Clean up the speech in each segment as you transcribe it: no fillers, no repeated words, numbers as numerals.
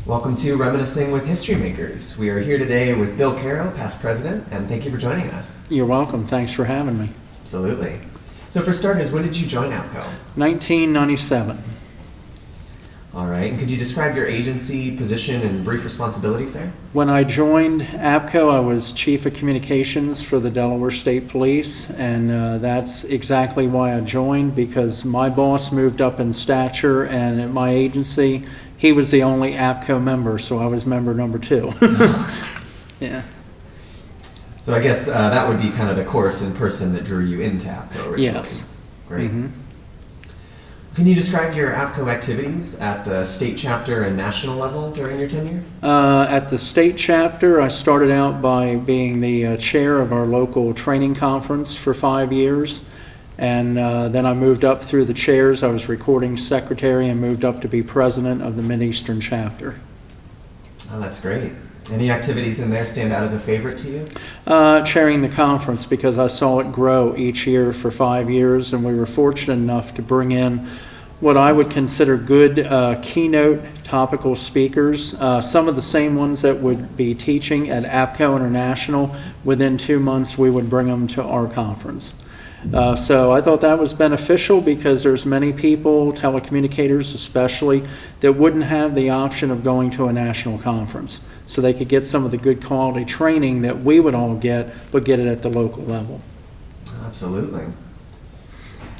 Welcome to Reminiscing with History Makers. We are here today with Bill Carrow, past president, and thank you for joining us. You're welcome. Thanks for having me. Absolutely. So for starters, when did you join APCO? 1997. All right, and could you describe your agency, position, and brief responsibilities there? When I joined APCO, I was Chief of Communications for the Delaware State Police, and that's exactly why I joined, because my boss moved up in stature, and at my agency, he was the only APCO member, so I was member number 2. Yeah. So I guess that would be kind of the course in person that drew you into APCO originally. Yes. Great. Mm-hmm. Can you describe your APCO activities at the state chapter and national level during your tenure? At the state chapter, I started out by being the chair of our local training conference for 5 years. And then I moved up through the chairs. I was recording secretary and moved up to be president of the Mid-Eastern chapter. Oh, that's great. Any activities in there stand out as a favorite to you? Chairing the conference, because I saw it grow each year for 5 years, and we were fortunate enough to bring in what I would consider good keynote topical speakers, some of the same ones that would be teaching at APCO International. Within 2 months, we would bring them to our conference. So I thought that was beneficial, because there's many people, telecommunicators especially, that wouldn't have the option of going to a national conference. So they could get some of the good quality training that we would all get, but get it at the local level. Absolutely.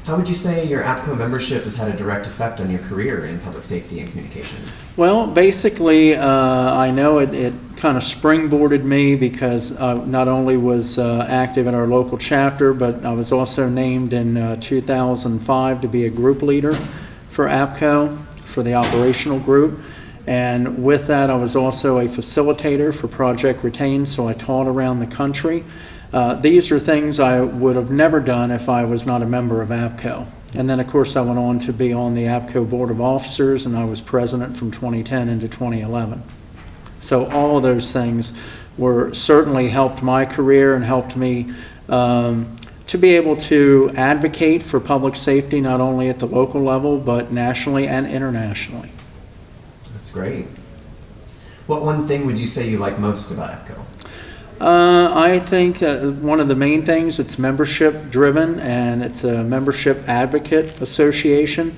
How would you say your APCO membership has had a direct effect on your career in public safety and communications? Well, basically, I know it kind of springboarded me, because not only was active in our local chapter, but I was also named in 2005 to be a group leader for APCO, for the operational group. And with that, I was also a facilitator for Project Retain, so I taught around the country. These are things I would have never done if I was not a member of APCO. And then, of course, I went on to be on the APCO Board of Officers, and I was president from 2010 into 2011. So all of those things certainly helped my career and helped me to be able to advocate for public safety, not only at the local level, but nationally and internationally. That's great. What one thing would you say you like most about APCO? I think one of the main things, it's membership driven, and it's a membership advocate association,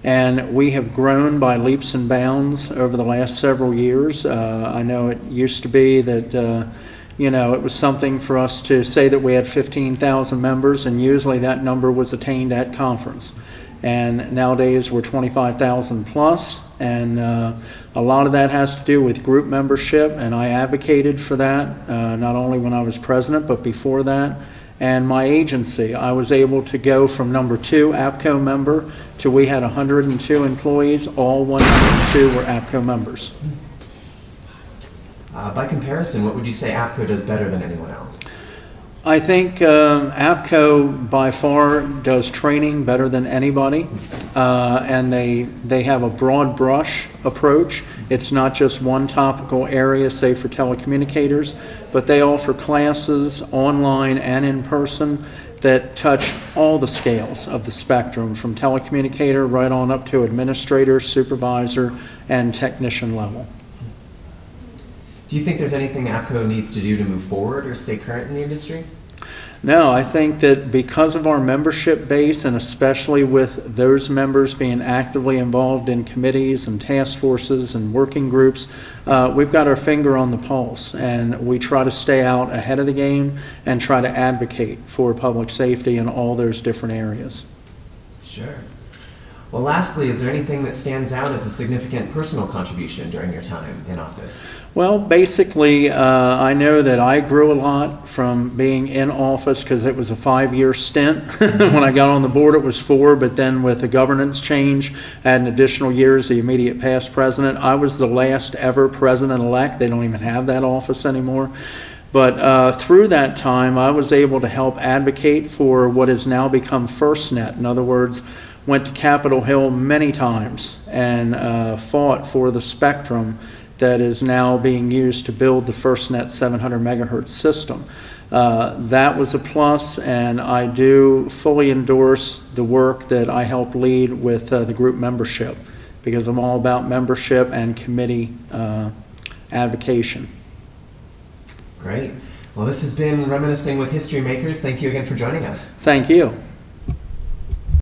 and we have grown by leaps and bounds over the last several years. I know it used to be that it was something for us to say that we had 15,000 members, and usually that number was attained at conference. And nowadays we're 25,000 plus, and a lot of that has to do with group membership, and I advocated for that not only when I was president, but before that. And my agency, I was able to go from number 2 APCO member to we had 102 employees. All 102 were APCO members. By comparison, what would you say APCO does better than anyone else? I think APCO by far does training better than anybody, and they have a broad brush approach. It's not just one topical area, say for telecommunicators, but they offer classes online and in person that touch all the scales of the spectrum, from telecommunicator right on up to administrator, supervisor, and technician level. Do you think there's anything APCO needs to do to move forward or stay current in the industry? No, I think that because of our membership base, and especially with those members being actively involved in committees and task forces and working groups, we've got our finger on the pulse, and we try to stay out ahead of the game and try to advocate for public safety in all those different areas. Sure. Well, lastly, is there anything that stands out as a significant personal contribution during your time in office? Well, basically, I know that I grew a lot from being in office, because it was a 5-year stint. When I got on the board, it was 4, but then with the governance change, I had an additional year as the immediate past president. I was the last ever president-elect. They don't even have that office anymore. But through that time, I was able to help advocate for what has now become FirstNet. In other words, went to Capitol Hill many times and fought for the spectrum that is now being used to build the FirstNet 700 megahertz system. That was a plus, and I do fully endorse the work that I helped lead with the group membership, because I'm all about membership and committee advocation. Great. Well, this has been Reminiscing with History Makers. Thank you again for joining us. Thank you.